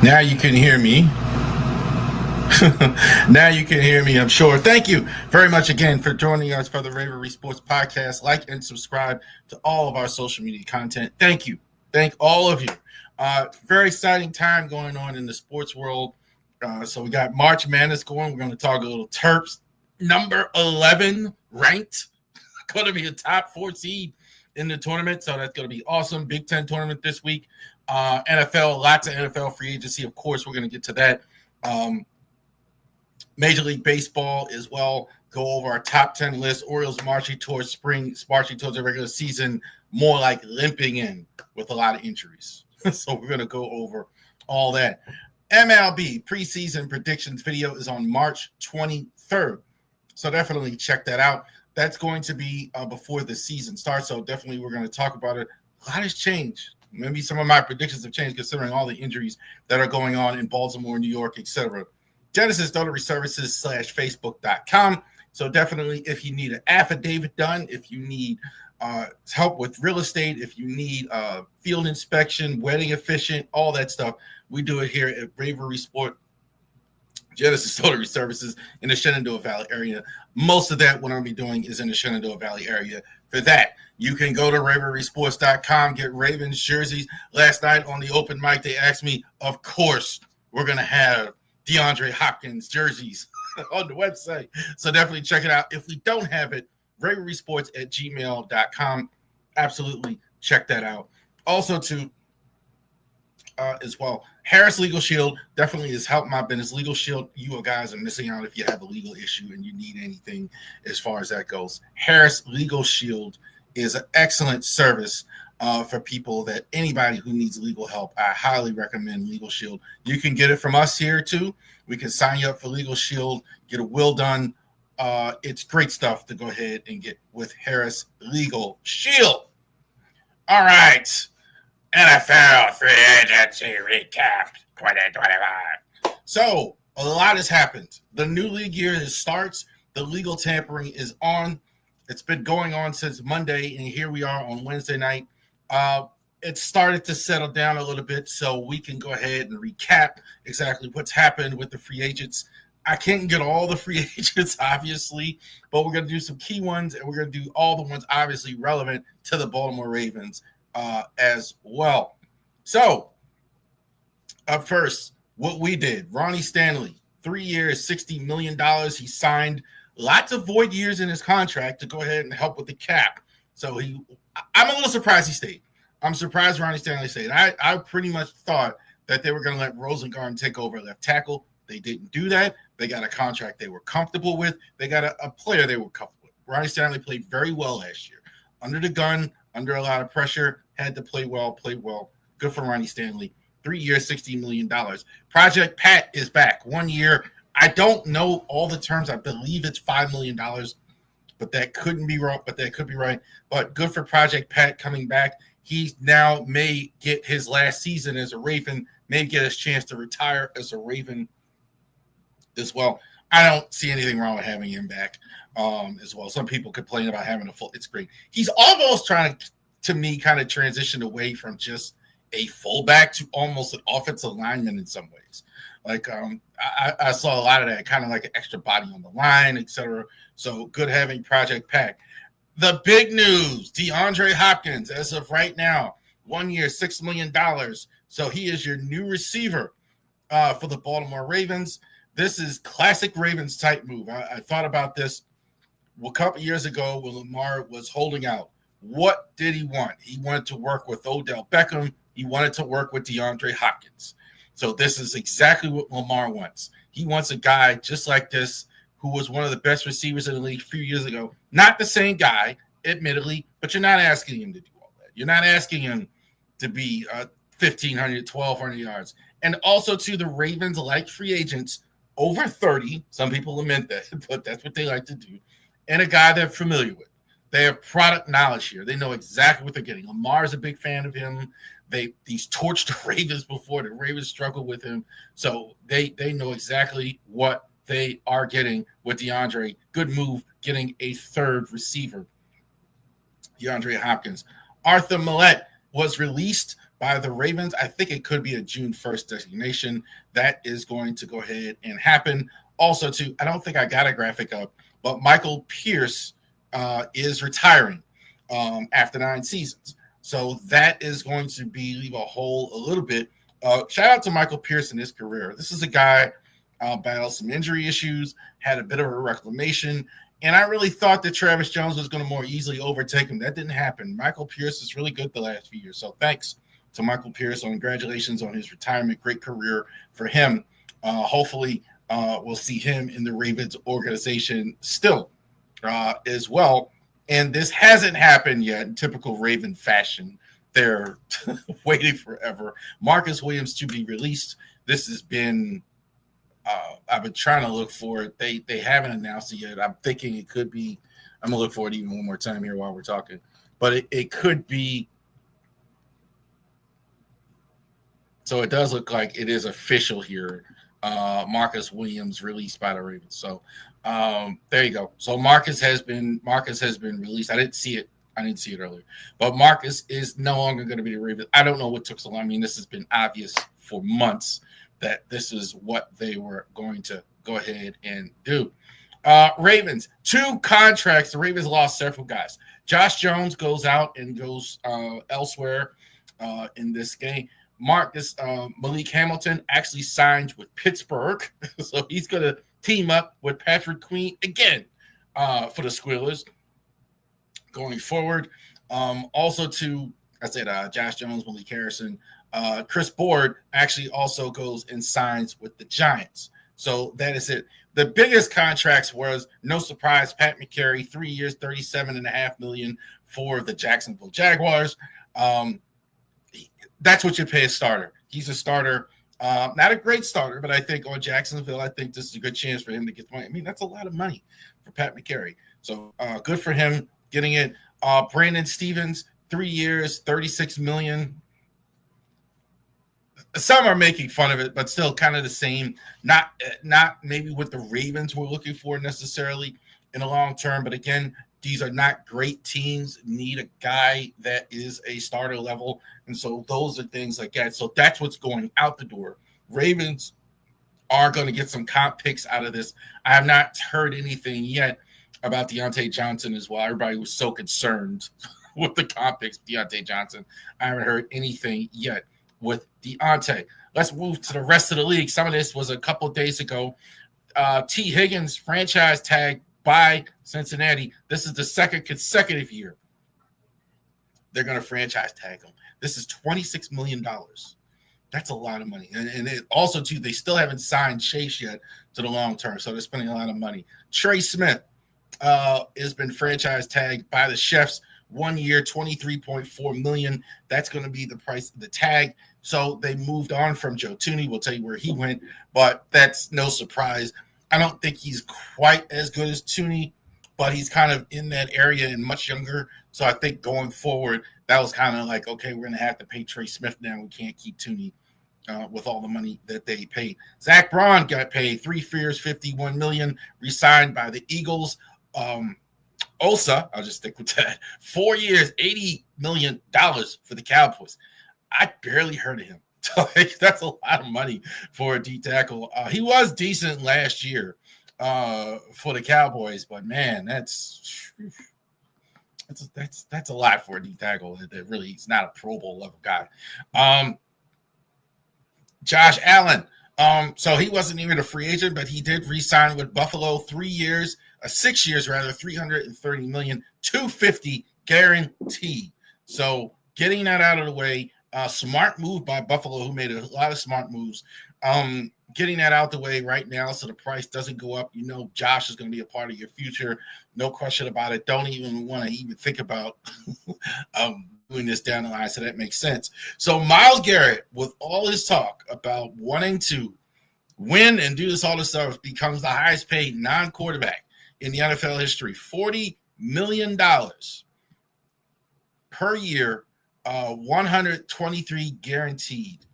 Now you can hear me. Now you can hear me, I'm sure. Thank you very much again for joining us for the Ravori Sports Podcast. Like and subscribe to all of our social media content. Thank you. Thank all of you. Very exciting time going on in the sports world. So we got March Madness going. We're going to talk a little Terps. Number 11 ranked. Going to be a top 4 seed in the tournament. So that's going to be awesome. Big Ten tournament this week. NFL, lots of NFL free agency. Of course, we're going to get to that. Major League Baseball as well. Go over our top 10 list. Orioles marching towards spring, marching towards the regular season, more like limping in with a lot of injuries. So we're going to go over all that. MLB preseason predictions video is on March 23rd. So definitely check that out. That's going to be before the season starts. So definitely we're going to talk about it. A lot has changed. Maybe some of my predictions have changed considering all the injuries that are going on in Baltimore, New York, etc. Genesis Notary Services /Facebook.com. So definitely if you need an affidavit done, if you need help with real estate, if you need field inspection, wedding efficient, all that stuff, we do it here at Ravori Sport. Genesis Notary Services in the Shenandoah Valley area. Most of that, what I'll be doing is in the Shenandoah Valley area. For that, you can go to RavoriSports.com, get Ravens jerseys. Last night on the open mic, they asked me, of course, we're going to have DeAndre Hopkins jerseys on the website. So definitely check it out. If we don't have it, RavoriSports@gmail.com. Absolutely check that out. Also, as well, Harris Legal Shield definitely has helped my business. Legal Shield, you guys are missing out if you have a legal issue and you need anything as far as that goes. Harris Legal Shield is an excellent service for people that anybody who needs legal help. I highly recommend Legal Shield. You can get it from us here too. We can sign you up for Legal Shield, get a will done. It's great stuff to go ahead and get with Harris Legal Shield. All right. NFL free agency recap 2025. So a lot has happened. The new league year starts. The legal tampering is on. It's been going on since Monday, and here we are on Wednesday night. It started to settle down a little bit, so we can go ahead and recap exactly what's happened with the free agents. I can't get all the free agents, obviously, but we're going to do some key ones, and we're going to do all the ones obviously relevant to the Baltimore Ravens as well. So, up first, what we did, Ronnie Stanley, 3 years, $60 million. He signed lots of void years in his contract to go ahead and help with the cap. So I'm a little surprised he stayed. I'm surprised Ronnie Stanley stayed. I pretty much thought that they were going to let Rosengarten take over left tackle. They didn't do that. They got a contract they were comfortable with. They got a player they were comfortable with. Ronnie Stanley played very well last year. Under the gun, under a lot of pressure, had to play well, played well. Good for Ronnie Stanley. 3 years, $60 million. Project Pat is back. 1 year. I don't know all the terms. I believe it's $5 million, but that couldn't be wrong, but that could be right. But good for Project Pat coming back. He now may get his last season as a Raven, may get his chance to retire as a Raven as well. I don't see anything wrong with having him back as well. Some people complain about having a full. It's great. He's almost trying to me kind of transition away from just a fullback to almost an offensive lineman in some ways. Like I saw a lot of that, kind of like an extra body on the line, etc. So good having Project Pat. The big news, DeAndre Hopkins, as of right now, 1 year, $6 million. So he is your new receiver for the Baltimore Ravens. This is classic Ravens type move. I thought about this a couple years ago when Lamar was holding out. What did he want? He wanted to work with Odell Beckham. He wanted to work with DeAndre Hopkins. So this is exactly what Lamar wants. He wants a guy just like this who was one of the best receivers in the league a few years ago. Not the same guy, admittedly, but you're not asking him to do all that. You're not asking him to be 1,500, 1,200 yards. And also to the Ravens, like free agents, over 30. Some people lament that, but that's what they like to do. And a guy they're familiar with. They have product knowledge here. They know exactly what they're getting. Lamar's a big fan of him. He's torched the Ravens before. The Ravens struggled with him. So they know exactly what they are getting with DeAndre. Good move getting a third receiver. DeAndre Hopkins. Arthur Millette was released by the Ravens. I think it could be a June 1st designation. That is going to go ahead and happen. Also, too, I don't think I got a graphic up, but Michael Pierce is retiring after 9 seasons. So that is going to leave a hole a little bit. Shout out to Michael Pierce in his career. This is a guy battled some injury issues, had a bit of a reclamation, and I really thought that Travis Jones was going to more easily overtake him. That didn't happen. Michael Pierce is really good the last few years. So thanks to Michael Pierce. Congratulations on his retirement. Great career for him. Hopefully we'll see him in the Ravens organization still as well. And this hasn't happened yet in typical Raven fashion. They're waiting forever. Marcus Williams to be released. This has been I've been trying to look for it. They haven't announced it yet. I'm thinking it could be. I'm gonna look for it even one more time here while we're talking. But it could be. So it does look like it is official here. Marcus Williams released by the Ravens. So there you go. So Marcus has been released. I didn't see it earlier. But Marcus is no longer going to be the Ravens. I don't know what took so long. I mean, this has been obvious for months that this is what they were going to go ahead and do. Ravens, 2 contracts. The Ravens lost several guys. Josh Jones goes out and goes elsewhere in this game. Malik Hamilton actually signed with Pittsburgh. So he's going to team up with Patrick Queen again for the Squealers going forward. Also to, I said Josh Jones, Malik Harrison. Chris Board actually also goes and signs with the Giants. So that is it. The biggest contracts was, no surprise, Pat McCary, 3 years, $37.5 million for the Jacksonville Jaguars. That's what you pay a starter. He's a starter, not a great starter, but I think on Jacksonville, I think this is a good chance for him to get money. I mean, that's a lot of money for Pat McCary. So good for him getting it. Brandon Stevens, 3 years, $36 million. Some are making fun of it, but still kind of the same. Not maybe what the Ravens were looking for necessarily in the long term, but again, these are not great teams. Need a guy that is a starter level. And so those are things like that. So that's what's going out the door. Ravens are going to get some comp picks out of this. I have not heard anything yet about Deontay Johnson as well. Everybody was so concerned with the comp picks, Deontay Johnson. I haven't heard anything yet with Deontay. Let's move to the rest of the league. Some of this was a couple days ago. T. Higgins franchise tag by Cincinnati. This is the second consecutive year they're going to franchise tag him. This is $26 million. That's a lot of money. And it also, too, they still haven't signed Chase yet to the long term, so they're spending a lot of money. Trey Smith has been franchise tagged by the Chefs. 1 year, $23.4 million. That's going to be the price of the tag. So they moved on from Joe Thuney. We'll tell you where he went, but that's no surprise. I don't think he's quite as good as Thuney, but he's kind of in that area and much younger. So I think going forward, that was kind of like, okay, we're going to have to pay Trey Smith now. We can't keep Thuney with all the money that they paid. Zach Braun got paid 3 years, $51 million, re-signed by the Eagles. Osa, I'll just stick with that. 4 years, $80 million for the Cowboys. I barely heard of him. That's a lot of money for a D tackle. He was decent last year for the Cowboys, but man, that's a lot for a D tackle. That really is not a Pro Bowl level guy. Josh Allen. So he wasn't even a free agent, but he did re-sign with Buffalo 3 years, 6 years rather, $330 million, $250 guaranteed. So getting that out of the way, smart move by Buffalo, who made a lot of smart moves. Getting that out the way right now so the price doesn't go up. You know, Josh is going to be a part of your future. No question about it. Don't even want to even think about doing this down the line, so that makes sense. So Myles Garrett, with all his talk about wanting to win and do all this stuff, becomes the highest paid non-quarterback in the NFL history. $40 million per year, 123 guaranteed.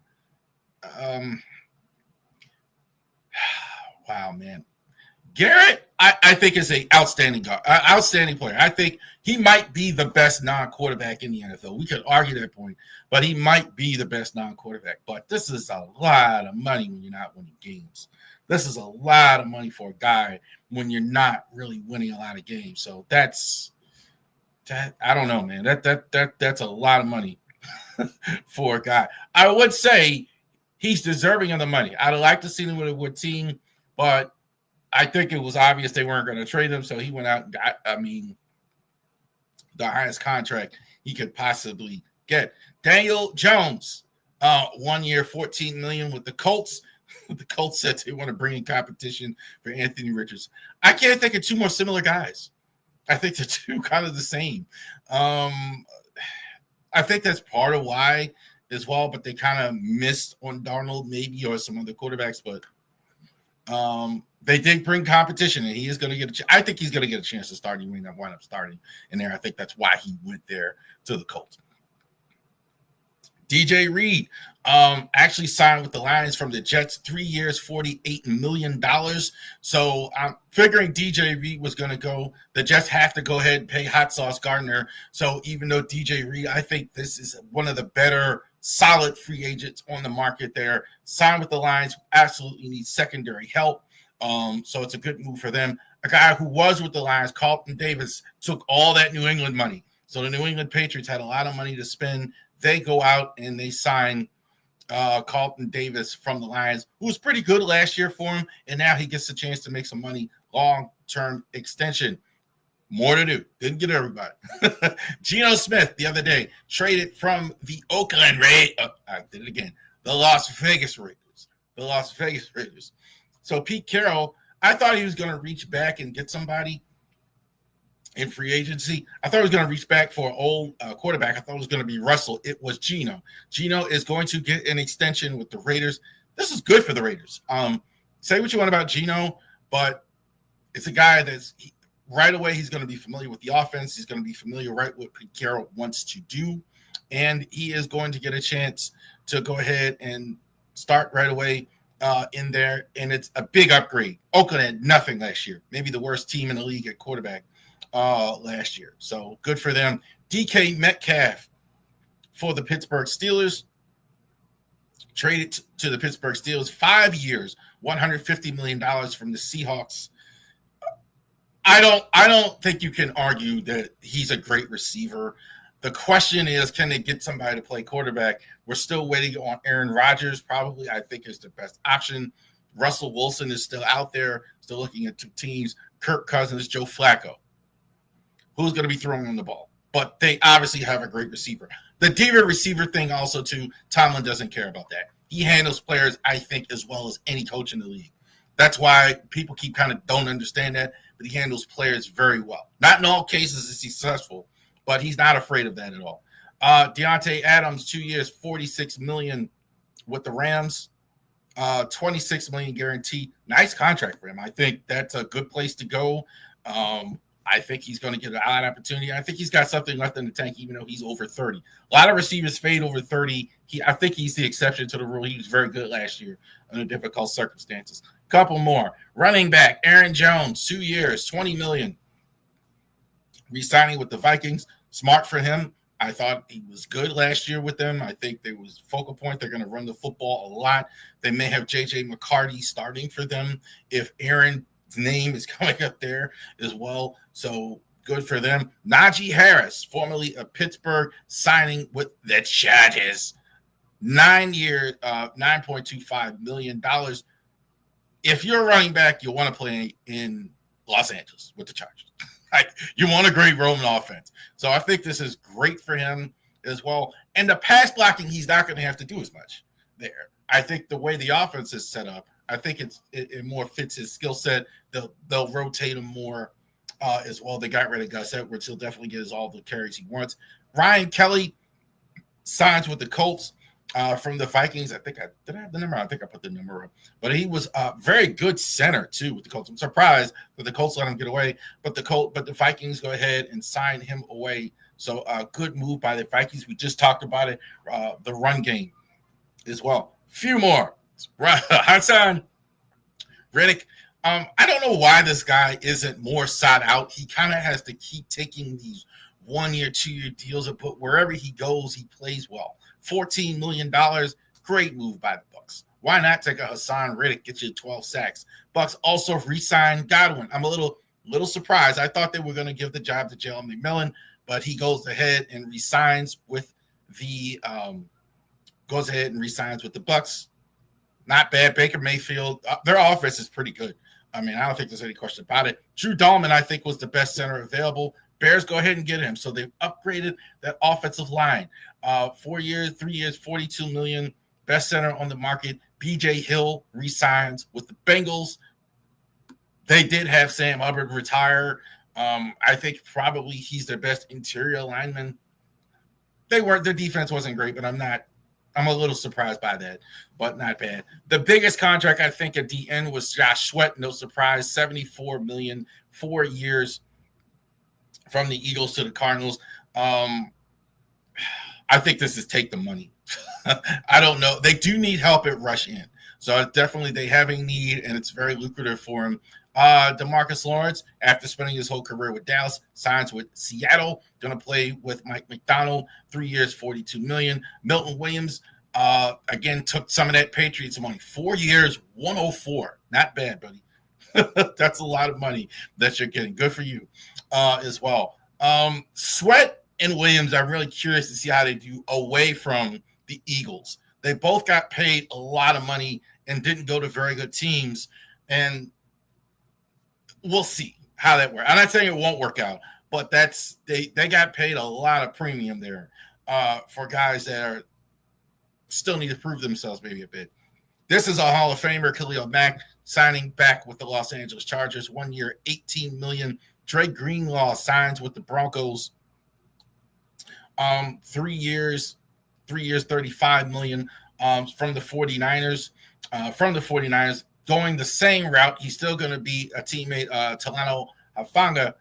Wow, man. Garrett, I think, is an outstanding player. I think he might be the best non-quarterback in the NFL. We could argue that point, but he might be the best non-quarterback. But this is a lot of money when you're not winning games. This is a lot of money for a guy when you're not really winning a lot of games. So that's that. I don't know, man. That's a lot of money for a guy. I would say he's deserving of the money. I'd like to see him with a team, but I think it was obvious they weren't going to trade him, so he went out and got, the highest contract he could possibly get. Daniel Jones, 1 year, $14 million with the Colts. The Colts said they want to bring in competition for Anthony Richardson. I can't think of two more similar guys. I think the two kind of the same. I think that's part of why as well, but they kind of missed on Darnold maybe or some other quarterbacks, but they did bring competition, and he is going to get I think he's going to get a chance to start. He may not wind up starting in there. I think that's why he went there to the Colts. DJ Reed actually signed with the Lions from the Jets, 3 years, $48 million. So I'm figuring DJ Reed was going to go. The Jets have to go ahead and pay Hot Sauce Gardner. So even though DJ Reed, I think this is one of the better solid free agents on the market there. Signed with the Lions, absolutely needs secondary help. So it's a good move for them. A guy who was with the Lions, Carlton Davis, took all that New England money. So the New England Patriots had a lot of money to spend. They go out and they sign Carlton Davis from the Lions, who was pretty good last year for him, and now he gets a chance to make some money, long-term extension. More to do. Didn't get everybody. Geno Smith the other day traded from the Oakland Raiders. I did it again. The Las Vegas Raiders. The Las Vegas Raiders. So Pete Carroll, I thought he was going to reach back and get somebody in free agency. I thought he was going to reach back for an old quarterback. I thought it was going to be Russell. It was Geno. Geno is going to get an extension with the Raiders. This is good for the Raiders. Say what you want about Geno, but it's a guy that's right away. He's going to be familiar with the offense. He's going to be familiar right what Pete Carroll wants to do, and he is going to get a chance to go ahead and start right away in there. And it's a big upgrade. Oakland had nothing last year. Maybe the worst team in the league at quarterback last year. So good for them. DK Metcalf for the Pittsburgh Steelers. Traded to the Pittsburgh Steelers, 5 years, $150 million from the Seahawks. I don't think you can argue that he's a great receiver. The question is, can they get somebody to play quarterback? We're still waiting on Aaron Rodgers, probably, I think, is the best option. Russell Wilson is still out there, still looking at two teams, Kirk Cousins, Joe Flacco. Who's going to be throwing on the ball? But they obviously have a great receiver. The diva receiver thing also, too, Tomlin doesn't care about that. He handles players, I think, as well as any coach in the league. That's why people keep kind of don't understand that, but he handles players very well. Not in all cases is he successful, but he's not afraid of that at all. Deontay Adams, 2 years, $46 million with the Rams, $26 million guarantee. Nice contract for him. I think that's a good place to go. I think he's going to get an odd opportunity. I think he's got something left in the tank, even though he's over 30. A lot of receivers fade over 30. I think he's the exception to the rule. He was very good last year under difficult circumstances. Couple more. Running back, Aaron Jones, 2 years, $20 million. Re-signing with the Vikings. Smart for him. I thought he was good last year with them. I think there was focal point. They're going to run the football a lot. They may have J.J. McCarthy starting for them if Aaron's name is coming up there as well. So good for them. Najee Harris, formerly of Pittsburgh, signing with the Chargers. 9 years, $9.25 million. If you're a running back, you'll want to play in Los Angeles with the Chargers. Like, you want a great Roman offense. So I think this is great for him as well. And the pass blocking, he's not going to have to do as much there. I think the way the offense is set up, I think it more fits his skill set. They'll rotate him more as well. They got rid of Gus Edwards. He'll definitely get all the carries he wants. Ryan Kelly signs with the Colts from the Vikings. I have the number. I think I put the number up. But he was a very good center, too, with the Colts. I'm surprised that the Colts let him get away. But the Vikings go ahead and sign him away. So a good move by the Vikings. We just talked about it. The run game as well. Few more. Hassan Reddick. I don't know why this guy isn't more sought out. He kind of has to keep taking these 1 year, 2 year deals, but wherever he goes, he plays well. $14 million, great move by the Bucs. Why not take a Hassan Reddick, get you 12 sacks? Bucs also re-signed Godwin. I'm a little surprised. I thought they were going to give the job to Jalen McMillan, but he goes ahead and re-signs with the Bucs. Not bad. Baker Mayfield, their offense is pretty good. I mean, I don't think there's any question about it. Drew Dalman, I think, was the best center available. Bears go ahead and get him. So they've upgraded that offensive line. 4 years, 3 years, $42 million. Best center on the market. B.J. Hill re-signs with the Bengals. They did have Sam Hubbard retire. I think probably he's their best interior lineman. Their defense wasn't great, but I'm a little surprised by that, but not bad. The biggest contract, I think, at the end was Josh Sweat. No surprise, $74 million, 4 years from the Eagles to the Cardinals. I think this is take the money. I don't know. They do need help at rush in. So definitely they have a need, and it's very lucrative for him. DeMarcus Lawrence, after spending his whole career with Dallas, signs with Seattle. Going to play with Mike McDonald, 3 years, $42 million. Milton Williams, again, took some of that Patriots money. 4 years, $104. Not bad, buddy. That's a lot of money that you're getting. Good for you as well. Sweat and Williams, I'm really curious to see how they do away from the Eagles. They both got paid a lot of money and didn't go to very good teams. And we'll see how that works. I'm not saying it won't work out, but they got paid a lot of premium there for guys that still need to prove themselves maybe a bit. This is a Hall of Famer, Khalil Mack, signing back with the Los Angeles Chargers. 1 year, $18 million. Dre Greenlaw signs with the Broncos. 3 years, $35 million from the 49ers. Going the same route, he's still going to be a teammate. Talano Hafanga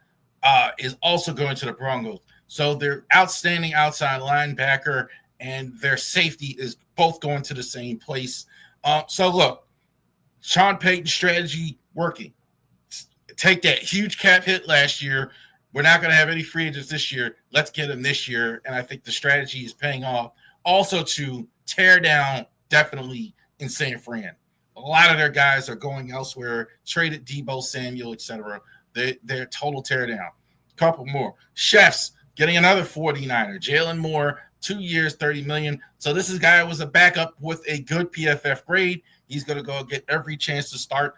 is also going to the Broncos. So their outstanding outside linebacker and their safety is both going to the same place. So look, Sean Payton's strategy working. Take that huge cap hit last year. We're not going to have any free agents this year. Let's get them this year. And I think the strategy is paying off. Also to tear down definitely in San Fran. A lot of their guys are going elsewhere, traded Debo Samuel, etc. They're total tear down. Couple more. Chefs getting another 49er. Jalen Moore, 2 years, $30 million. So this is a guy who was a backup with a good PFF grade. He's going to go get every chance to start.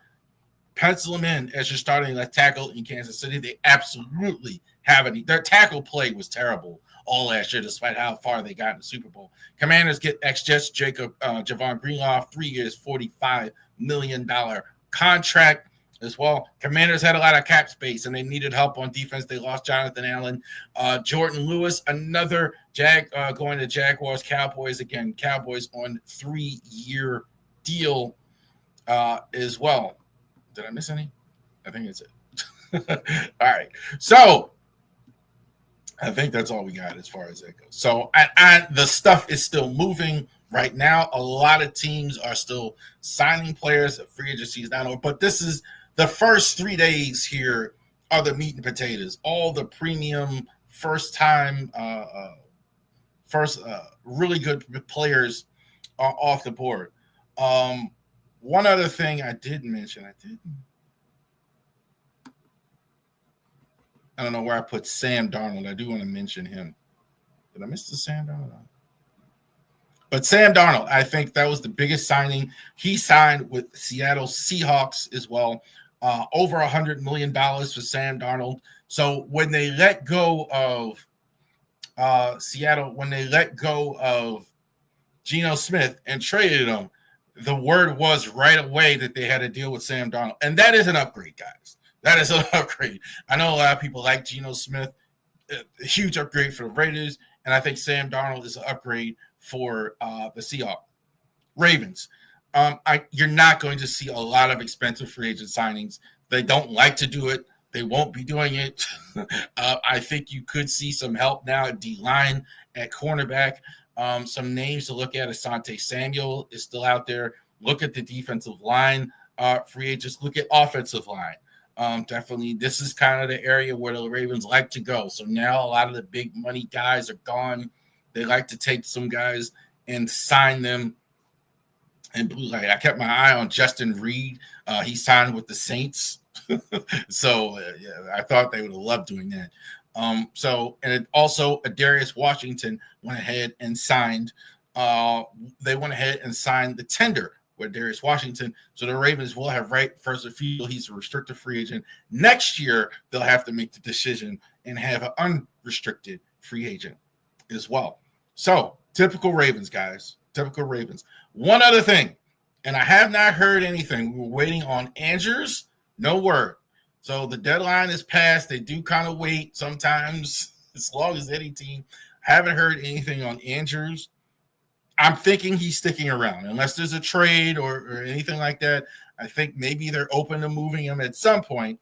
Pencil him in as you're starting a tackle in Kansas City. They absolutely have it. Their tackle play was terrible all last year, despite how far they got in the Super Bowl. Commanders get ex-Jets Javon Greenlaw, 3 years, $45 million contract as well. Commanders had a lot of cap space, and they needed help on defense. They lost Jonathan Allen. Jordan Lewis, another going to Jaguars. Cowboys, again, Cowboys on 3-year deal as well. Did I miss any? I think that's it. All right. So I think that's all we got as far as that goes. So the stuff is still moving right now. A lot of teams are still signing players. Free agency is not over. But this is the first 3 days here are the meat and potatoes. All the premium first-time, really good players are off the board. One other thing I didn't mention, I don't know where I put Sam Darnold. I do want to mention him. Did I miss the Sam Darnold? But Sam Darnold, I think that was the biggest signing. He signed with Seattle Seahawks as well. Over $100 million for Sam Darnold. So when they let go of Seattle, when they let go of Geno Smith and traded him, the word was right away that they had to deal with Sam Darnold. And that is an upgrade, guys. That is an upgrade. I know a lot of people like Geno Smith. A huge upgrade for the Raiders. And I think Sam Darnold is an upgrade for the Seahawks. Ravens. You're not going to see a lot of expensive free agent signings. They don't like to do it. They won't be doing it. I think you could see some help now at D-line, at cornerback. Some names to look at. Asante Samuel is still out there. Look at the defensive line free agents. Look at offensive line. Definitely, this is kind of the area where the Ravens like to go. So now a lot of the big money guys are gone. They like to take some guys and sign them in blue light. I kept my eye on Justin Reed. He signed with the Saints. So I thought they would have loved doing that. And also Darius Washington went ahead and signed. They went ahead and signed the tender with Darius Washington. So the Ravens will have right first refusal. He's a restricted free agent. Next year, they'll have to make the decision and have an unrestricted free agent as well. So typical Ravens, guys. Typical Ravens. One other thing, and I have not heard anything. We were waiting on Andrews. No word. So the deadline is passed. They do kind of wait sometimes, as long as any team. Haven't heard anything on Andrews. I'm thinking he's sticking around. Unless there's a trade or anything like that, I think maybe they're open to moving him at some point.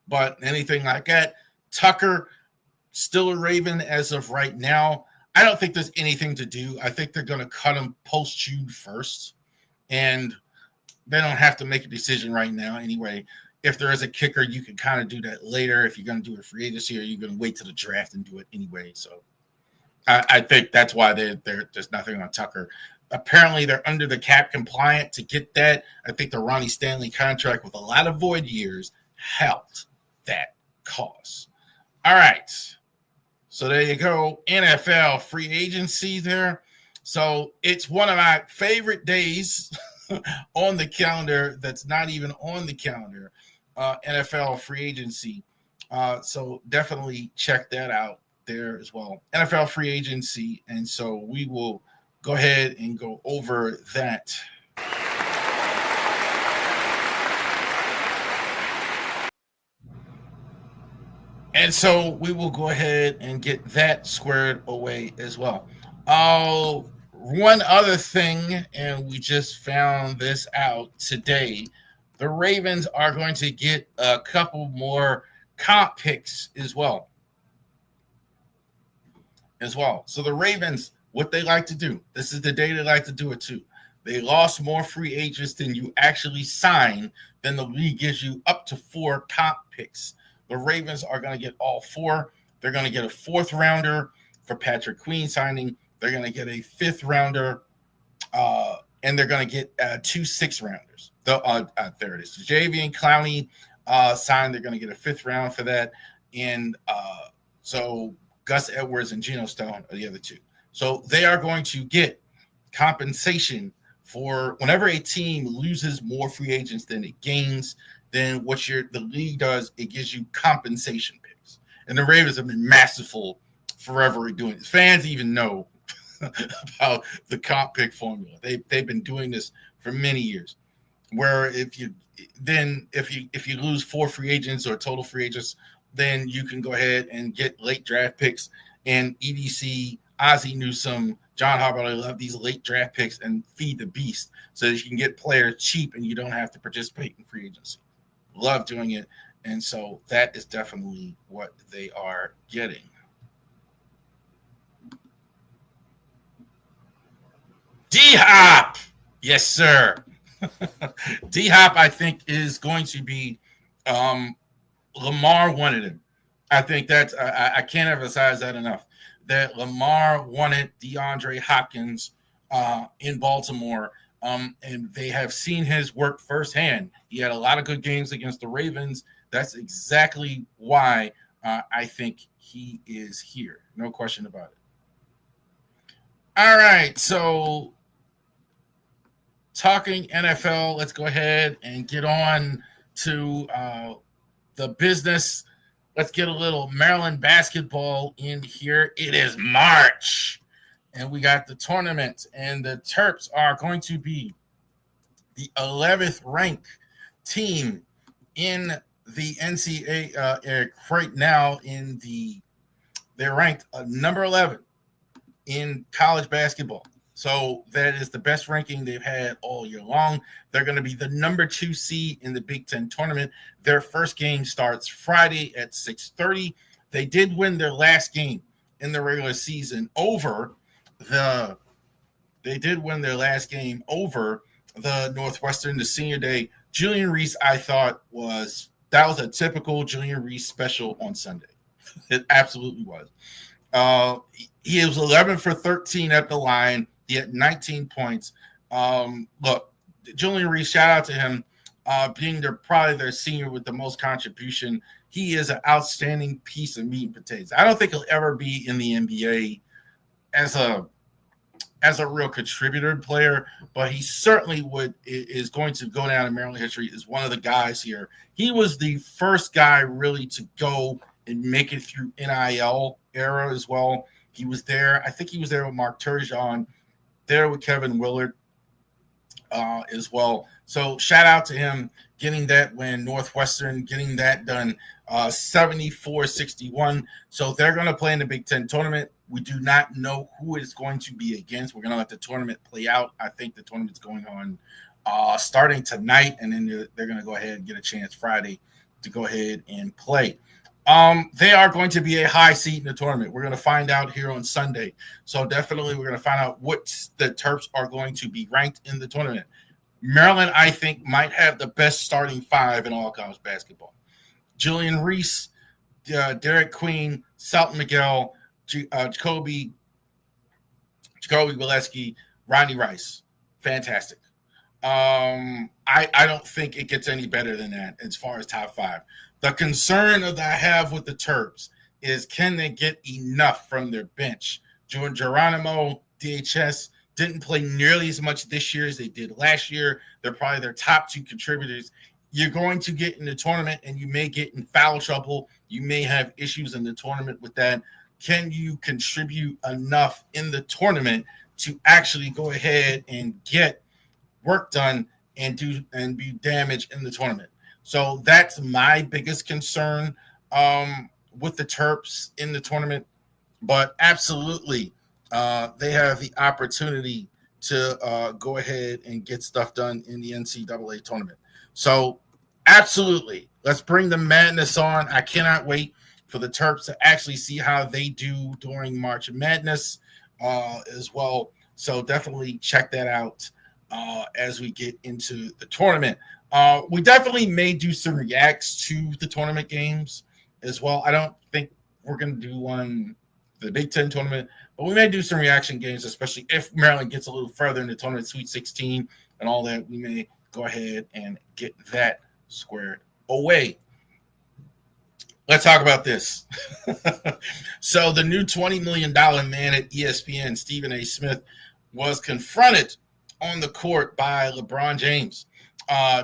But anything like that, Tucker, still a Raven as of right now. I don't think there's anything to do. I think they're going to cut him post-June 1st. And they don't have to make a decision right now anyway. If there is a kicker, you can kind of do that later. If you're going to do a free agency, or you're going to wait to the draft and do it anyway. So I think that's why there's nothing on Tucker. Apparently, they're under the cap compliant to get that. I think the Ronnie Stanley contract with a lot of void years helped that cause. All right. So there you go. NFL free agency there. So it's one of my favorite days on the calendar that's not even on the calendar, NFL free agency. So definitely check that out there as well. NFL free agency. And so we will go ahead and go over that. And so we will go ahead and get that squared away as well. One other thing, and we just found this out today, the Ravens are going to get a couple more comp picks as well. So the Ravens, what they like to do, this is the day they like to do it too. They lost more free agents than you actually sign, then the league gives you up to 4 comp picks. The Ravens are going to get all 4. They're going to get a 4th rounder for Patrick Queen signing. They're going to get a 5th rounder and they're going to get 2 6-rounders. There it is. Javian Clowney signed. They're going to get a 5th round for that. And so Gus Edwards and Geno Stone are the other 2. So they are going to get compensation for whenever a team loses more free agents than it gains, then what the league does, it gives you compensation picks. And the Ravens have been masterful forever at doing this. Fans even know about the comp pick formula. They've been doing this for many years. Where if you lose 4 free agents or total free agents, then you can go ahead and get late draft picks. And EDC, Ozzie Newsome, John Harbaugh, they love these late draft picks and feed the beast so that you can get players cheap and you don't have to participate in free agency. Love doing it. And so that is definitely what they are getting. D-Hop! Yes, sir. D-Hop, I think, is going to be Lamar wanted him. I think that's I can't emphasize that enough. That Lamar wanted DeAndre Hopkins in Baltimore, and they have seen his work firsthand. He had a lot of good games against the Ravens. That's exactly why I think he is here. No question about it. All right, so talking NFL, let's go ahead and get on to the business. Let's get a little Maryland basketball in here. It is March, and we got the tournament, and the Terps are going to be the 11th ranked team in the NCAA right now. They're ranked number 11 in college basketball. So that is the best ranking they've had all year long. They're going to be the number 2 seed in the Big Ten tournament. Their first game starts Friday at 6:30. They did win their last game in the regular season over the Northwestern, the senior day. Julian Reese, I thought that was a typical Julian Reese special on Sunday. It absolutely was. He was 11 for 13 at the line. He had 19 points. Look, Julian Reese, shout out to him, being probably their senior with the most contribution. He is an outstanding piece of meat and potatoes. I don't think he'll ever be in the NBA as a real contributor player, but he certainly is going to go down in Maryland history as one of the guys here. He was the first guy really to go and make it through NIL era as well. He was there. I think he was there with Mark Turgeon, there with Kevin Willard as well. So shout out to him getting that win, Northwestern getting that done, 74-61. So they're going to play in the Big Ten tournament. We do not know who it's going to be against. We're going to let the tournament play out. I think the tournament's going on starting tonight, and then they're going to go ahead and get a chance Friday to go ahead and play. They are going to be a high seed in the tournament. We're going to find out here on Sunday. So definitely we're going to find out what the Terps are going to be ranked in the tournament. Maryland, I think, might have the best starting 5 in all college basketball. Julian Reese, Derek Queen, Selton Miguel, Jacoby Gillespie, Rodney Rice. Fantastic. I don't think it gets any better than that as far as top 5. The concern that I have with the Terps is, can they get enough from their bench? Geronimo, DHS, didn't play nearly as much this year as they did last year. They're probably their top 2 contributors. You're going to get in the tournament, and you may get in foul trouble. You may have issues in the tournament with that. Can you contribute enough in the tournament to actually go ahead and get work done and be damaged in the tournament? So that's my biggest concern with the Terps in the tournament. But absolutely, they have the opportunity to go ahead and get stuff done in the NCAA tournament. So absolutely, let's bring the madness on. I cannot wait for the Terps to actually see how they do during March Madness as well. So definitely check that out as we get into the tournament. We definitely may do some reacts to the tournament games as well. I don't think we're going to do one for the Big Ten tournament. But we may do some reaction games, especially if Maryland gets a little further in the tournament, Sweet 16 and all that. We may go ahead and get that squared away. Let's talk about this. So the new $20 million man at ESPN, Stephen A. Smith, was confronted on the court by LeBron James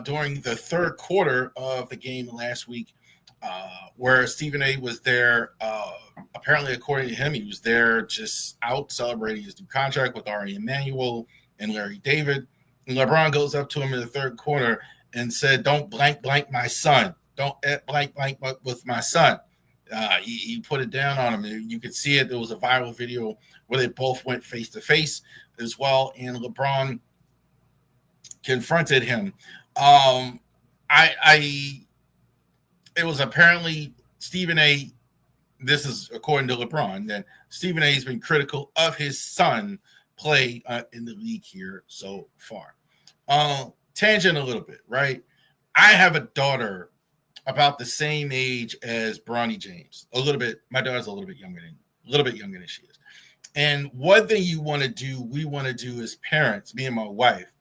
during the third quarter of the game last week, where Stephen A. was there. Apparently, according to him, he was there just out celebrating his new contract with Ari Emanuel and Larry David. And LeBron goes up to him in the third quarter and said, "Don't blank my son. Don't blank with my son." He put it down on him. You could see it. There was a viral video where they both went face to face as well, and LeBron confronted him. It was apparently Stephen A. This is according to LeBron, that Stephen A. has been critical of his son play in the league here so far. Tangent a little bit, right? I have a daughter about the same age as Bronny James. A little bit. My daughter's a little bit younger than she is. And one thing we want to do as parents, me and my wife.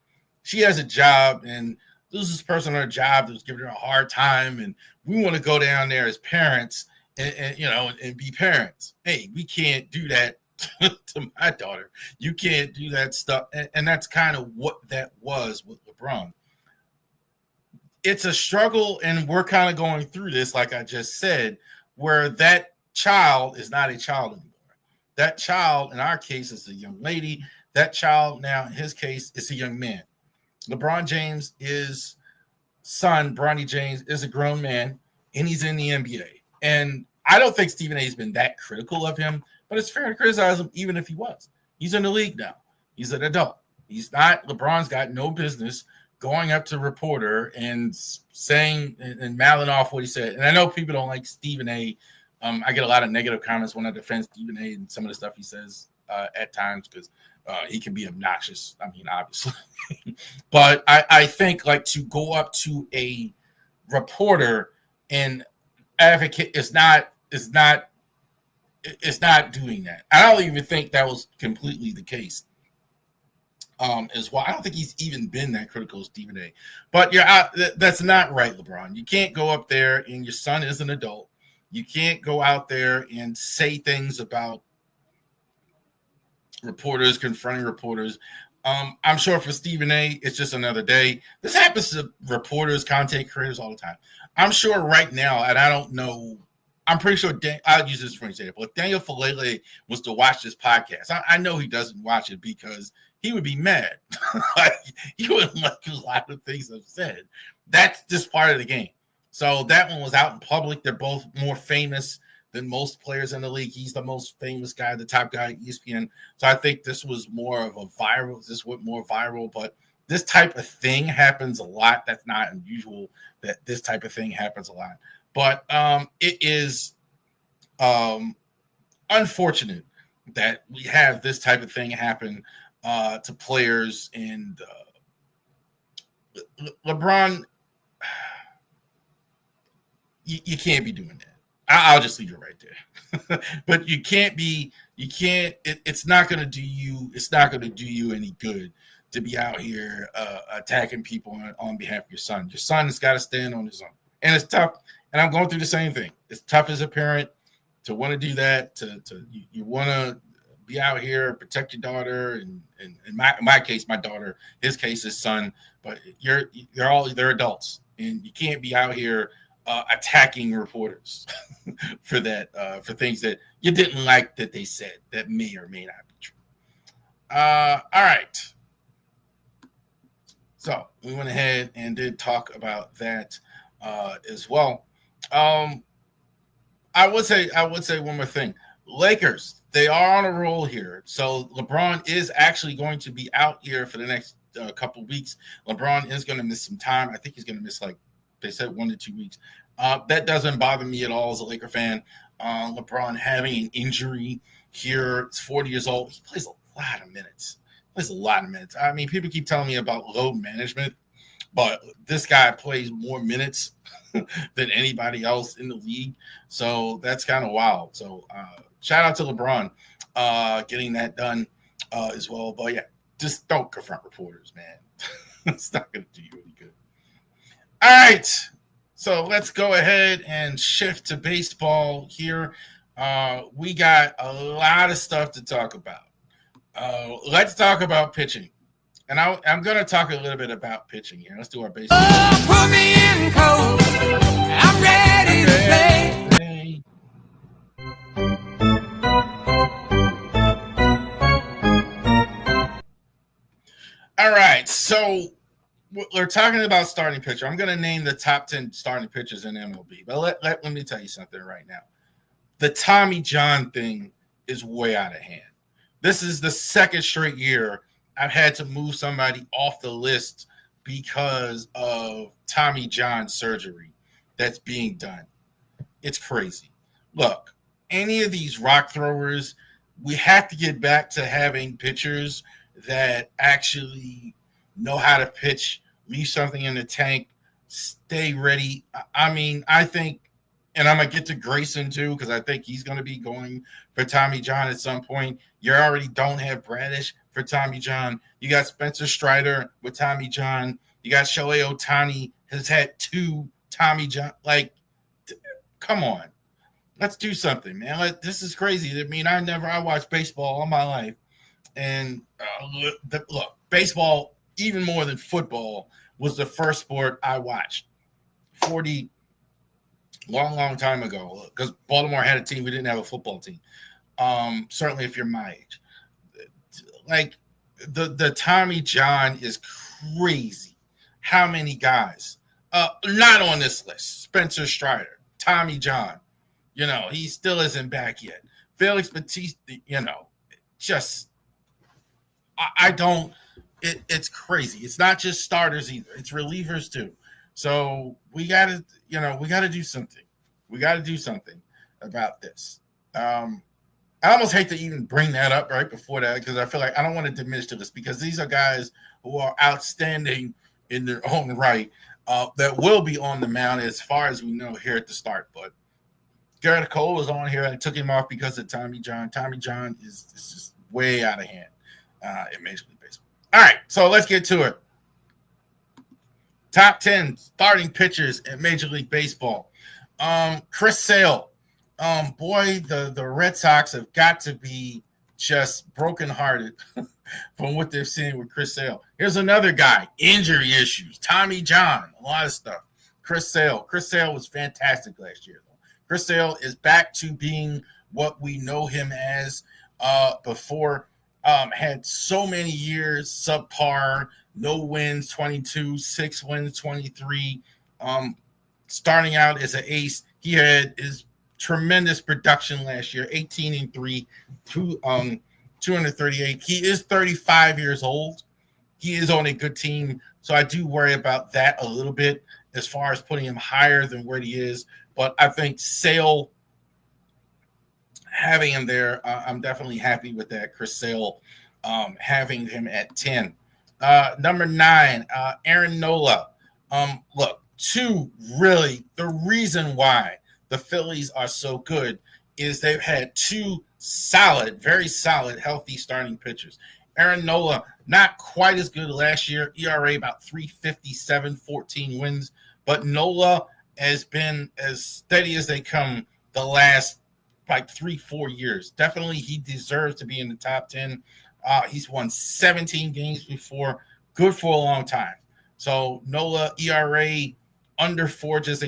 She has a job, and there's this person on her job that was giving her a hard time, and we want to go down there as parents and be parents. Hey, we can't do that to my daughter. You can't do that stuff. And that's kind of what that was with LeBron. It's a struggle, and we're kind of going through this, like I just said, where that child is not a child anymore. That child, in our case, is a young lady. That child now, in his case, is a young man. LeBron James' son, Bronny James, is a grown man, and he's in the NBA. And I don't think Stephen A. has been that critical of him, but it's fair to criticize him even if he was. He's in the league now. He's an adult. He's not. LeBron's got no business going up to a reporter and saying and mouthing off what he said. And I know people don't like Stephen A. I get a lot of negative comments when I defend Stephen A. and some of the stuff he says at times because he can be obnoxious. I mean, obviously. But I think like to go up to a reporter and advocate is not doing that. I don't even think that was completely the case. As well, I don't think he's even been that critical of Stephen A. But yeah, that's not right, LeBron. You can't go up there, and your son is an adult. You can't go out there and say things about reporters, confronting reporters. I'm sure for Stephen A., it's just another day. This happens to reporters, content creators all the time. I'm sure right now, and I don't know, I'm pretty sure, I'll use this for example. If Daniel Falele was to watch this podcast, I know he doesn't watch it because he would be mad. Like, he wouldn't like a lot of things I've said. That's just part of the game. So that one was out in public. They're both more famous than most players in the league. He's the most famous guy, the top guy at ESPN. So I think this was more of a viral. This went more viral, but this type of thing happens a lot. That's not unusual that this type of thing happens a lot. But it is unfortunate that we have this type of thing happen to players. And LeBron, you can't be doing that. I'll just leave it right there. But it's not going to do you. It's not going to do you any good to be out here attacking people on behalf of your son. Your son has got to stand on his own. And it's tough. And I'm going through the same thing. It's tough as a parent to want to do that. You want to be out here, protect your daughter, and in my case, my daughter. His case, his son. But they're adults, and you can't be out here attacking reporters for that for things that you didn't like that they said that may or may not be true. All right. So we went ahead and did talk about that as well. I would say one more thing. Lakers, they are on a roll here. So LeBron is actually going to be out here for the next couple of weeks. LeBron is going to miss some time. I think he's going to miss, like they said, 1 to 2 weeks. That doesn't bother me at all as a Laker fan. LeBron having an injury here. He's 40 years old. He plays a lot of minutes. I mean, people keep telling me about load management. but this guy plays more minutes than anybody else in the league. So that's kind of wild. So shout out to LeBron getting that done as well. But yeah, just don't confront reporters, man. It's not going to do you any good. All right. So let's go ahead and shift to baseball here. We got a lot of stuff to talk about. Let's talk about pitching. And I'm going to talk a little bit about pitching here. Let's do our baseball. Put me in cold. I'm ready to play. All right. So we're talking about starting pitcher. I'm going to name the top 10 starting pitchers in MLB. But let me tell you something right now. The Tommy John thing is way out of hand. This is the second straight year I've had to move somebody off the list because of Tommy John surgery that's being done. It's crazy. Look, any of these rock throwers, we have to get back to having pitchers that actually know how to pitch, leave something in the tank, stay ready. I mean, I think, and I'm going to get to Grayson too, because I think he's going to be going for Tommy John at some point. You already don't have Bradish for Tommy John. You got Spencer Strider with Tommy John. You got Shohei Ohtani has had 2 Tommy John. Like, come on. Let's do something, man. This is crazy. I mean, I watched baseball all my life. And look, baseball, even more than football, was the first sport I watched 40 long time ago, because Baltimore had a team. We didn't have a football team. Certainly if you're my age. Like, the Tommy John is crazy. How many guys? Not on this list. Spencer Strider, Tommy John. He still isn't back yet. Felix Batista, just I don't. It's crazy. It's not just starters either. It's relievers too. So we gotta do something. We gotta do something about this. I almost hate to even bring that up right before that, because I feel like I don't want to diminish to this, because these are guys who are outstanding in their own right, that will be on the mound as far as we know here at the start. But Garrett Cole was on here. I took him off because of Tommy John. Tommy John is just way out of hand in Major League Baseball. All right, so let's get to it. Top 10 starting pitchers in Major League Baseball. Chris Sale. Boy, the Red Sox have got to be just brokenhearted from what they're seeing with Chris Sale. Here's another guy, injury issues. Tommy John, a lot of stuff. Chris Sale. Chris Sale was fantastic last year, though. Chris Sale is back to being what we know him as before. Had so many years subpar, no wins, 22, 6 wins, 23. Starting out as an ace, he had his tremendous production last year, 18-3, 238. He is 35 years old. He is on a good team, so I do worry about that a little bit as far as putting him higher than where he is. But I think Sale, having him there, I'm definitely happy with that. Chris Sale, having him at 10. Number 9, Aaron Nola. Look, the reason why the Phillies are so good is they've had 2 solid, very solid, healthy starting pitchers. Aaron Nola, not quite as good last year. ERA about 3.57, 14 wins. But Nola has been as steady as they come the last 3-4 years. Definitely he deserves to be in the top 10. He's won 17 games before. Good for a long time. So Nola, ERA under 4, just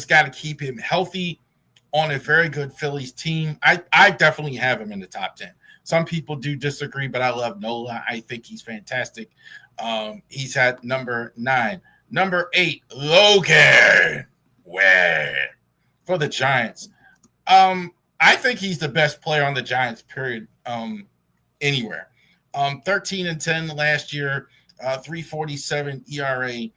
got to keep him healthy on a very good Phillies team. I definitely have him in the top 10. Some people do disagree, but I love Nola. I think he's fantastic. He's at number 9. Number 8, Logan Webb for the Giants. I think he's the best player on the Giants, period, anywhere. 13-10 last year, 3.47 ERA.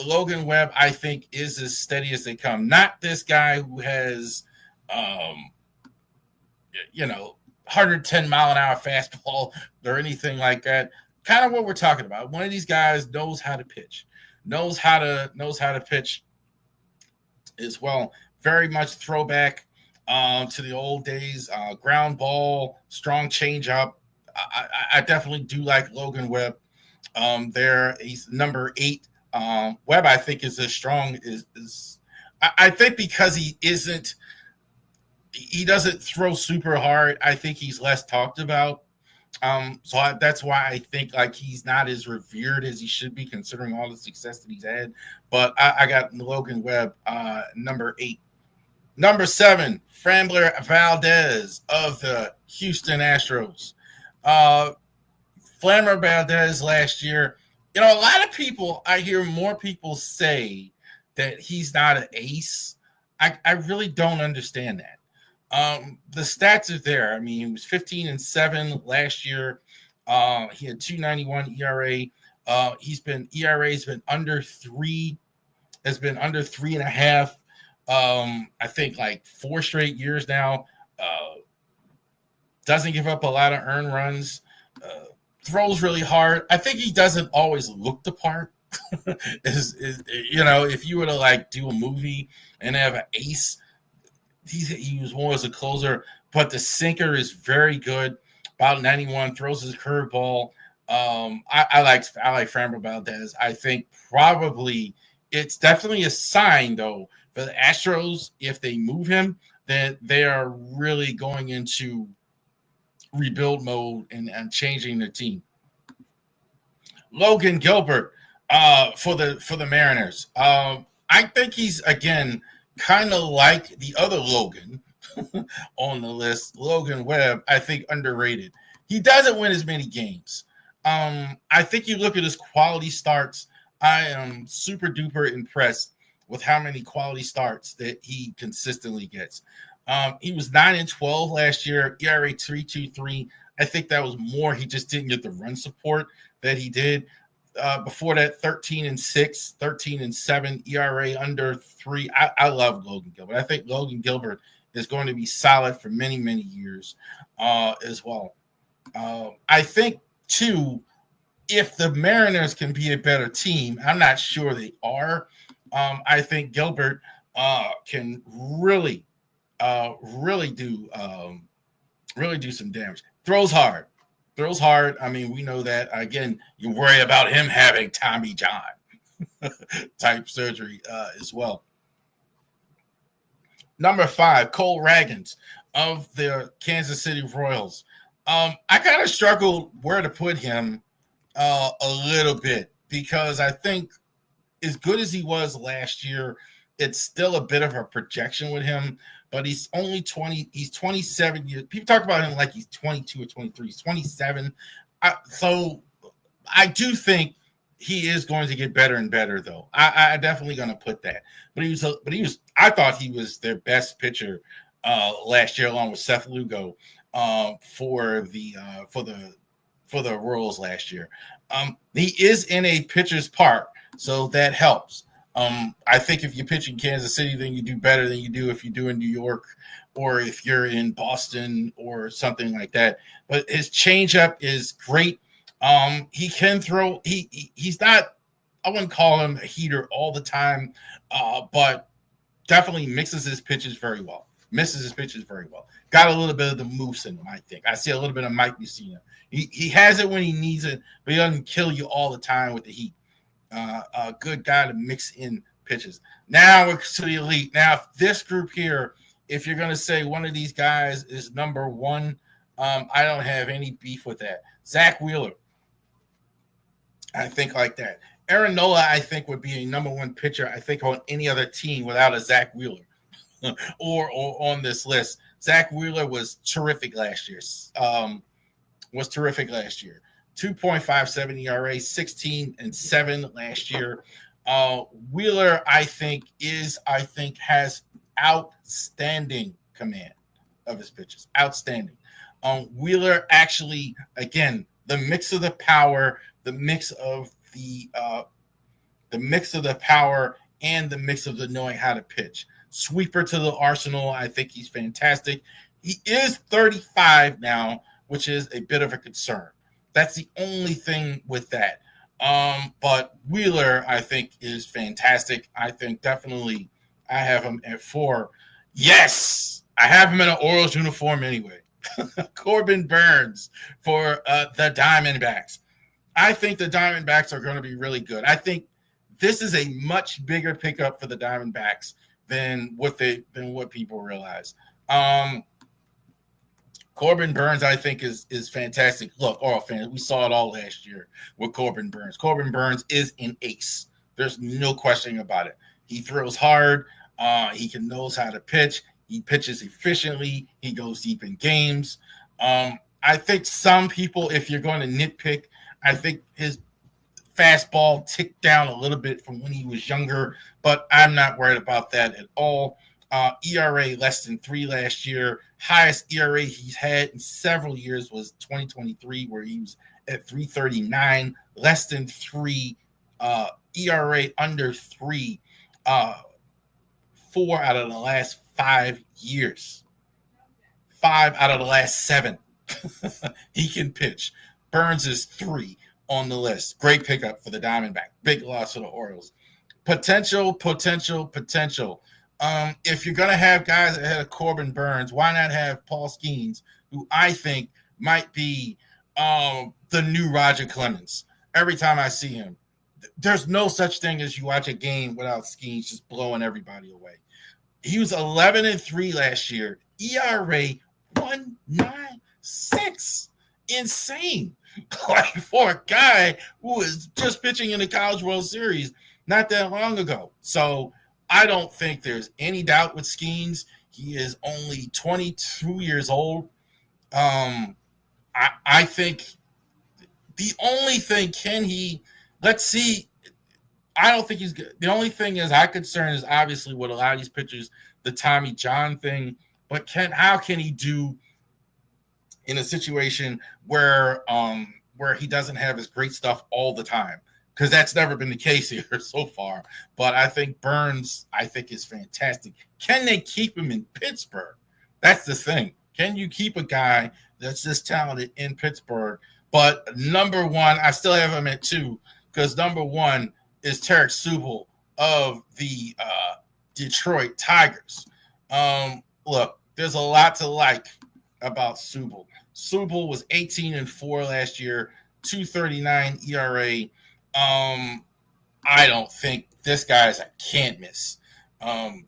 Logan Webb, I think, is as steady as they come. Not this guy who has, 110-mile-an-hour fastball or anything like that. Kind of what we're talking about. One of these guys knows how to pitch. knows how to pitch as well. Very much throwback to the old days. Ground ball, strong changeup. I definitely do like Logan Webb. There, he's number 8. Webb, I think, is as strong as I think because he doesn't throw super hard. I think he's less talked about. That's why I think like he's not as revered as he should be, considering all the success that he's had. But I got Logan Webb, number 8. Number 7, Framber Valdez of the Houston Astros. Framber Valdez last year, a lot of people, I hear more people say that he's not an ace. I really don't understand that. The stats are there. I mean, he was 15-7 last year. He had 2.91 ERA. ERA's been under 3, has been under 3.5. I think like 4 straight years now. Doesn't give up a lot of earned runs. Throws really hard. I think he doesn't always look the part. If you were to like do a movie and have an ace, he was more as a closer, but the sinker is very good. About 91, throws his curveball. I like Framber Valdez. I think probably it's definitely a sign though for the Astros, if they move him, that they are really going into rebuild mode and changing their team. Logan Gilbert for the Mariners. I think he's again kind of like the other Logan on the list, Logan Webb. I think underrated. He doesn't win as many games. I think you look at his quality starts. I am super duper impressed with how many quality starts that he consistently gets. He was 9-12 last year, ERA 3.23. I think that was more. He just didn't get the run support that he did. Before that, 13-6, 13-7, ERA under 3. I love Logan Gilbert. I think Logan Gilbert is going to be solid for many, many years as well. I think, too, if the Mariners can be a better team, I'm not sure they are. I think Gilbert can really do some damage. Throws hard. I mean, we know that. Again, you worry about him having Tommy John type surgery as well. Number 5, Cole Ragans of the Kansas City Royals. I kind of struggled where to put him a little bit because I think as good as he was last year, it's still a bit of a projection with him. But he's only 20. He's 27 years. People talk about him like he's 22 or 23. He's 27. So I do think he is going to get better and better, though. I definitely going to put that. But he was. I thought he was their best pitcher last year, along with Seth Lugo for the Royals last year. He is in a pitcher's park, so that helps. I think if you pitch in Kansas City, then you do better than you do if you do in New York or if you're in Boston or something like that. But his changeup is great. He can throw. He's not. I wouldn't call him a heater all the time, but definitely mixes his pitches very well. Got a little bit of the moves in him, I think. I see a little bit of Mike Mussina. He has it when he needs it, but he doesn't kill you all the time with the heat. A good guy to mix in pitches. Now we're to the elite. Now, this group here, if you're going to say one of these guys is number 1, I don't have any beef with that. Zach Wheeler, I think like that. Aaron Nola, I think, would be a number 1 pitcher, I think, on any other team without a Zach Wheeler or on this list. Zach Wheeler was terrific last year. 2.57 ERA, 16-7 last year. Wheeler, I think, has outstanding command of his pitches. Outstanding. Wheeler actually, again, the mix of the power, the mix of the power, and the mix of the knowing how to pitch. Sweeper to the arsenal. I think he's fantastic. He is 35 now, which is a bit of a concern. That's the only thing with that. But Wheeler, I think, is fantastic. I think definitely I have him at 4. Yes, I have him in an Orioles uniform anyway. Corbin Burns for the Diamondbacks. I think the Diamondbacks are going to be really good. I think this is a much bigger pickup for the Diamondbacks than what people realize. Corbin Burns, I think, is fantastic. Look, all fans, we saw it all last year with Corbin Burns. Corbin Burns is an ace. There's no question about it. He throws hard. He knows how to pitch. He pitches efficiently. He goes deep in games. I think some people, if you're going to nitpick, I think his fastball ticked down a little bit from when he was younger, but I'm not worried about that at all. ERA less than 3 last year. Highest ERA he's had in several years was 2023, where he was at 3.39. Less than 3. ERA under 3. 4 out of the last 5 years. 5 out of the last 7. He can pitch. Burns is 3 on the list. Great pickup for the Diamondback. Big loss for the Orioles. Potential. If you're going to have guys ahead of Corbin Burns, why not have Paul Skeens, who I think might be the new Roger Clemens. Every time I see him, there's no such thing as you watch a game without Skeens just blowing everybody away. He was 11-3 last year. ERA 1.96. Insane. Like for a guy who was just pitching in the College World Series not that long ago. So I don't think there's any doubt with Skeens. He is only 22 years old. I think the only thing let's see. I don't think he's good. The only thing I'm concerned is obviously with a lot of these pitchers, the Tommy John thing. But how can he do in a situation where he doesn't have his great stuff all the time? Because that's never been the case here so far. But I think Burns, is fantastic. Can they keep him in Pittsburgh? That's the thing. Can you keep a guy that's this talented in Pittsburgh? But number 1, I still have him at 2, because number 1 is Tarek Subel of the Detroit Tigers. Look, there's a lot to like about Subel. Subel was 18-4 last year, 2.39 ERA. I don't think this guy is a can't miss.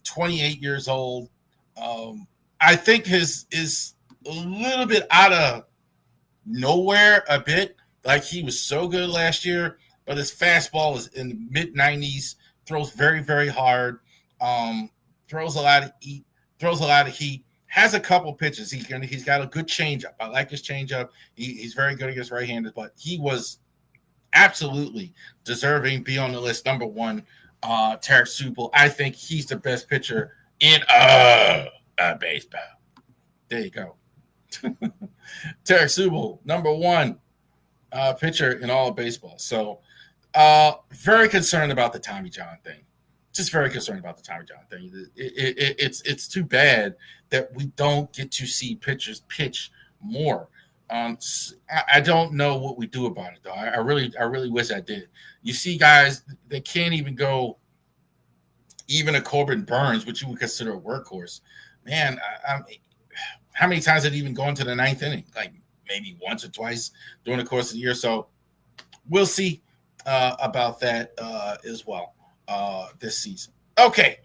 28 years old. I think his is a little bit out of nowhere a bit. Like he was so good last year, but his fastball is in the mid-90s, throws very, very hard, throws a lot of heat, has a couple pitches. He's got a good changeup. I like his changeup. He's very good against right-handers, but he was absolutely deserving be on the list. Number 1, Tarek Subel. I think he's the best pitcher in baseball. There you go. Tarek Subel, number 1 pitcher in all of baseball. So very concerned about the Tommy John thing. Just very concerned about the Tommy John thing. It's too bad that we don't get to see pitchers pitch more. I don't know what we do about it though. I really wish I did. You see guys that can't even go even a Corbin Burns, which you would consider a workhorse. Man, how many times did he even go into the 9th inning? Like maybe once or twice during the course of the year. So we'll see about that as well this season. Okay.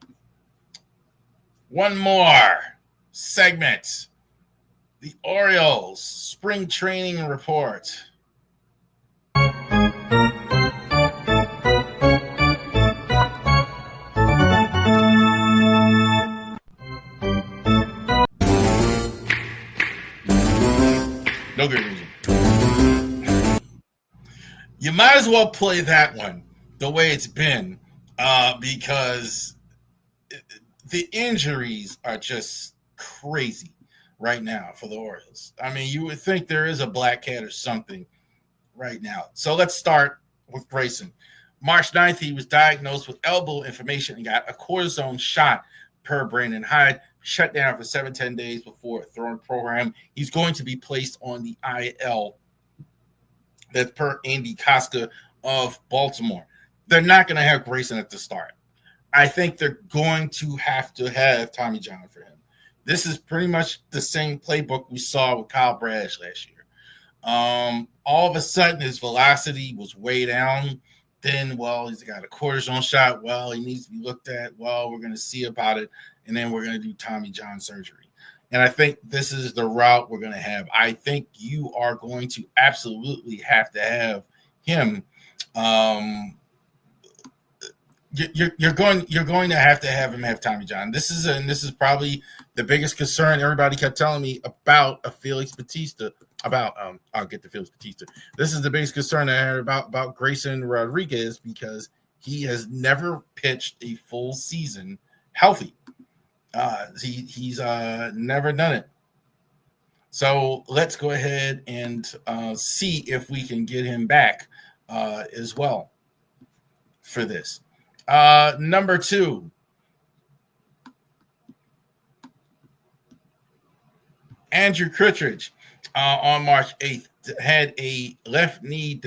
One more segment. The Orioles spring training report. No good reason. You might as well play that one the way it's been because the injuries are just crazy right now for the Orioles. I mean, you would think there is a black cat or something right now. So let's start with Grayson. March 9th, he was diagnosed with elbow inflammation and got a cortisone shot per Brandon Hyde. Shut down for 7-10 days before a throwing program. He's going to be placed on the IL. That's per Andy Koska of Baltimore. They're not going to have Grayson at the start. I think they're going to have Tommy John for him. This is pretty much the same playbook we saw with Kyle Bradish last year. All of a sudden, his velocity was way down. Then, well, he's got a cortisone shot. Well, he needs to be looked at. Well, we're going to see about it. And then we're going to do Tommy John surgery. And I think this is the route we're going to have. I think you are going to absolutely have to have him. You're going to have him have Tommy John. This is probably the biggest concern everybody kept telling me about a Felix Batista. I'll get to Felix Batista. This is the biggest concern I had about Grayson Rodriguez because he has never pitched a full season healthy. He's never done it. So let's go ahead and see if we can get him back as well for this. Number 2. Andrew Kittredge on March 8th had a left knee,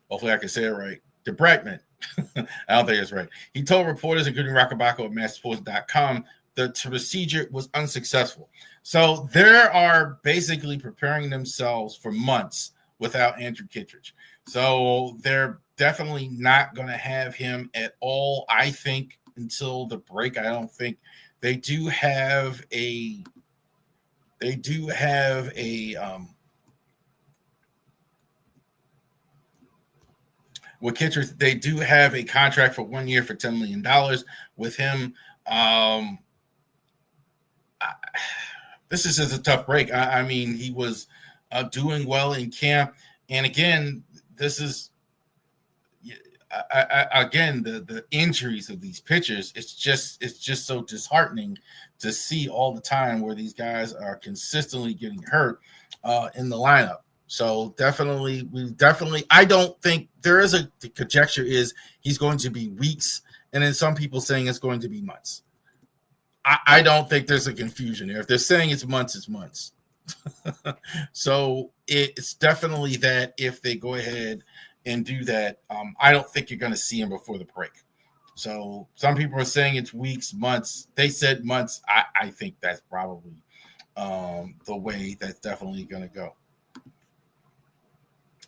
hopefully I can say it right, debridement. I don't think it's right. He told reporters, including Rockabacco at MassSports.com, the procedure was unsuccessful. So they are basically preparing themselves for months without Andrew Kittredge. So they're definitely not going to have him at all, I think, until the break. I don't think they do have a with Kittredge, they do have a contract for 1 year for $10 million with him. This is just a tough break. I mean, he was doing well in camp. And again, this is the injuries of these pitchers. It's just so disheartening to see all the time where these guys are consistently getting hurt in the lineup. So definitely, I don't think there is the conjecture is he's going to be weeks, and then some people saying it's going to be months. I don't think there's a confusion there. If they're saying it's months, it's months. So it's definitely that if they go ahead and do that, I don't think you're going to see him before the break. So some people are saying it's weeks, months. They said months. I think that's probably the way that's definitely going to go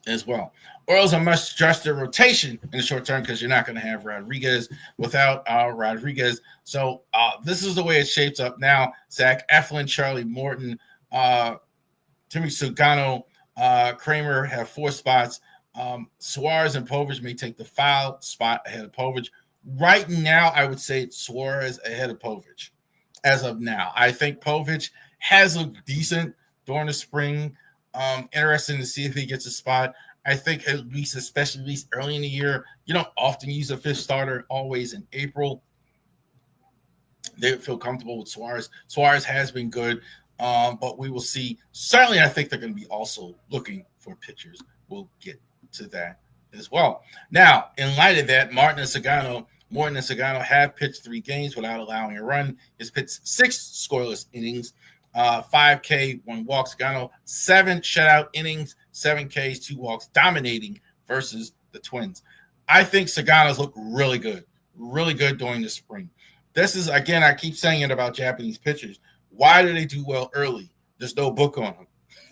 as well. Orioles must adjust their rotation in the short term because you're not going to have Rodriguez without Rodriguez. So this is the way it shapes up now. Zach Eflin, Charlie Morton, Timmy Sugano, Kramer have 4 spots. Suarez and Povich may take the foul spot ahead of Povich. Right now, I would say it's Suarez ahead of Povich. As of now, I think Povich has looked decent during the spring. Interesting to see if he gets a spot. I think at least, especially early in the year, you don't often use a 5th starter always in April. They would feel comfortable with Suarez. Suarez has been good, but we will see. Certainly, I think they're going to be also looking for pitchers. We'll get to that as well. Now, in light of that, Morton and Sagano have pitched 3 games without allowing a run. He's pitched 6 scoreless innings. 5K, 1 walk. Sagano, 7 shutout innings, 7 Ks, 2 walks, dominating versus the Twins. I think Sagano's looked really good during the spring. This is, again, I keep saying it about Japanese pitchers. Why do they do well early? There's no book on him.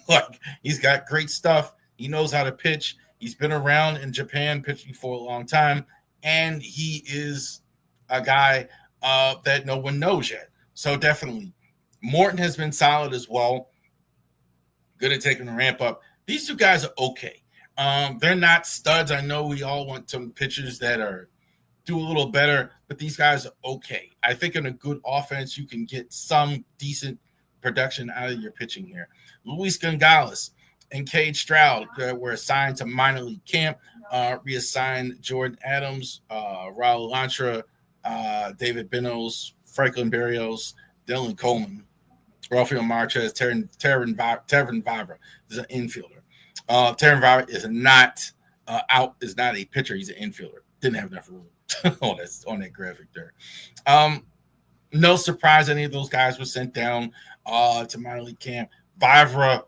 Like, he's got great stuff. He knows how to pitch. He's been around in Japan pitching for a long time, and he is a guy that no one knows yet. So definitely. Morton has been solid as well. Good at taking the ramp up. These 2 guys are okay. They're not studs. I know we all want some pitchers that do a little better, but these guys are okay. I think in a good offense, you can get some decent production out of your pitching here. Luis Gonzalez and Cade Stroud were assigned to minor league camp. Reassigned Jordan Adams, Raul Lantra, David Benos, Franklin Berrios, Dylan Coleman, Rafael Marquez, Tevin Vavra is an infielder. Tevin Vavra is not a pitcher. He's an infielder. Didn't have enough room on that graphic there. No surprise any of those guys were sent down to minor league camp. Vavra,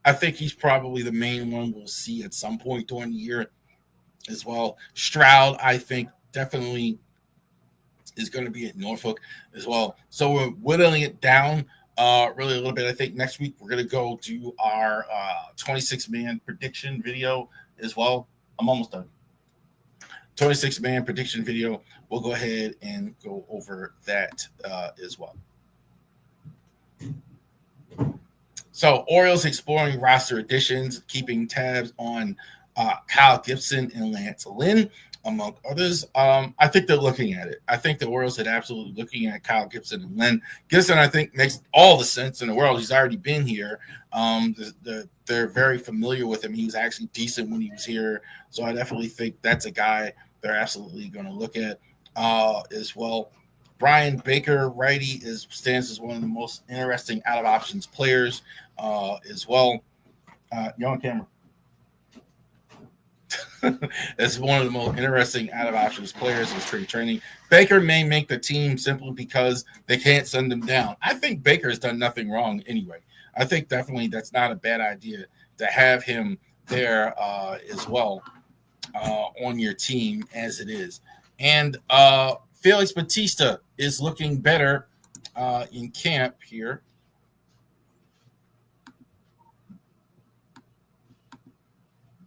I think he's probably the main one we'll see at some point during the year as well. Stroud, I think, definitely is going to be at Norfolk as well. So we're whittling it down really a little bit. I think next week we're going to go do our 26-man prediction video as well. I'm almost done. 26-man prediction video. We'll go ahead and go over that as well. So Orioles exploring roster additions, keeping tabs on Kyle Gibson and Lance Lynn, among others. I think they're looking at it. I think the Orioles are absolutely looking at Kyle Gibson and Lynn. Gibson, I think, makes all the sense in the world. He's already been here. They're very familiar with him. He was actually decent when he was here. So I definitely think that's a guy they're absolutely going to look at as well. Brian Baker, righty, stands as one of the most interesting out of options players as well. You're on camera. As one of the most interesting out of options players in spring training. Baker may make the team simply because they can't send him down. I think Baker's done nothing wrong anyway. I think definitely that's not a bad idea to have him there as well on your team as it is. And Felix Bautista is looking better in camp here.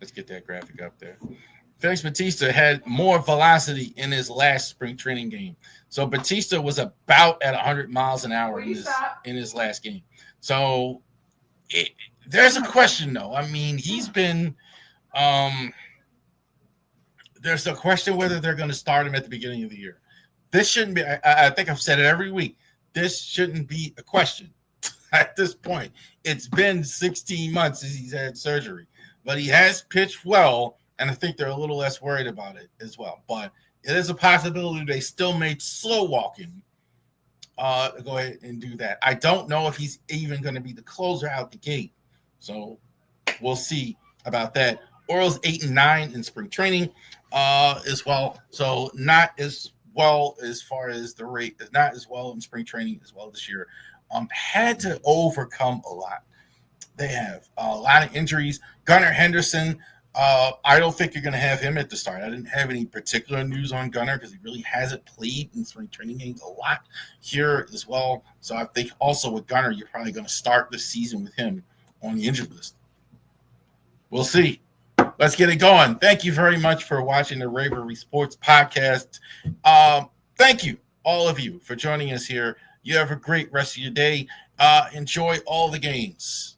Let's get that graphic up there. Felix Bautista had more velocity in his last spring training game. So Bautista was about at 100 miles an hour in his last game. So there's a question, though. I mean, he's been there's a question whether they're going to start him at the beginning of the year. This shouldn't be, I think I've said it every week, this shouldn't be a question at this point. It's been 16 months since he's had surgery. But he has pitched well, and I think they're a little less worried about it as well. But it is a possibility they still may slow walk him. Go ahead and do that. I don't know if he's even going to be the closer out the gate. So we'll see about that. Orioles 8-9 in spring training as well. So not as well as far as the rate, not as well in spring training as well this year. Had to overcome a lot. They have a lot of injuries. Gunnar Henderson, I don't think you're going to have him at the start. I didn't have any particular news on Gunnar because he really hasn't played in spring training games a lot here as well. So I think also with Gunnar, you're probably going to start the season with him on the injured list. We'll see. Let's get it going. Thank you very much for watching the Ravori Sports Podcast. Thank you, all of you, for joining us here. You have a great rest of your day. Enjoy all the games.